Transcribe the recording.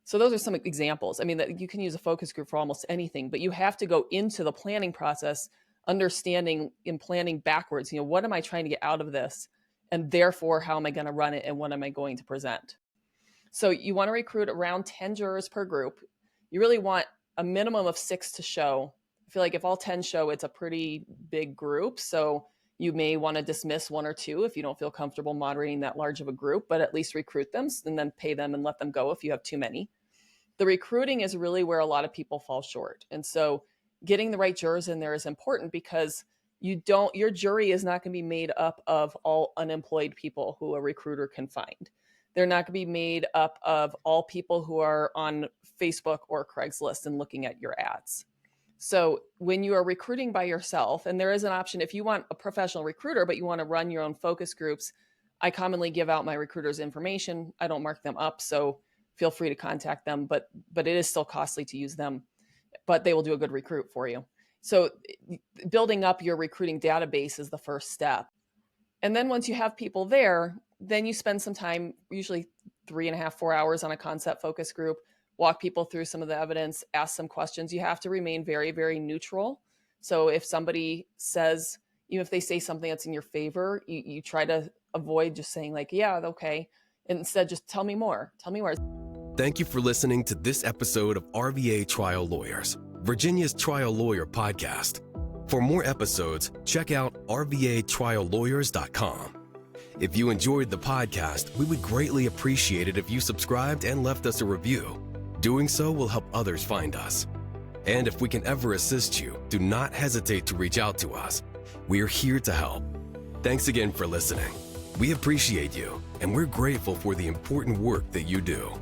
So those are some examples. I mean, that you can use a focus group for almost anything, but you have to go into the planning process understanding and planning backwards. What am I trying to get out of this? And therefore, how am I going to run it and what am I going to present? So you want to recruit around 10 jurors per group. You really want a minimum of 6 to show. I feel like if all 10 show, it's a pretty big group. So you may want to dismiss 1 or 2 if you don't feel comfortable moderating that large of a group, but at least recruit them and then pay them and let them go if you have too many. The recruiting is really where a lot of people fall short. And so getting the right jurors in there is important because your jury is not going to be made up of all unemployed people who a recruiter can find. They're not going to be made up of all people who are on Facebook or Craigslist and looking at your ads. So when you are recruiting by yourself, and there is an option if you want a professional recruiter, but you want to run your own focus groups, I commonly give out my recruiters' information. I don't mark them up, so feel free to contact them, but it is still costly to use them, but they will do a good recruit for you. So building up your recruiting database is the first step. And then once you have people there, then you spend some time, usually 3.5, 4 hours on a concept focus group, walk people through some of the evidence, ask some questions. You have to remain very, very neutral. So if somebody says, even if they say something that's in your favor, you try to avoid just saying like, yeah, okay. Instead, just tell me more. Thank you for listening to this episode of RVA Trial Lawyers, Virginia's trial lawyer podcast. For more episodes, check out rvatriallawyers.com. If you enjoyed the podcast, we would greatly appreciate it if you subscribed and left us a review. Doing so will help others find us. And if we can ever assist you, do not hesitate to reach out to us. We are here to help. Thanks again for listening. We appreciate you, and we're grateful for the important work that you do.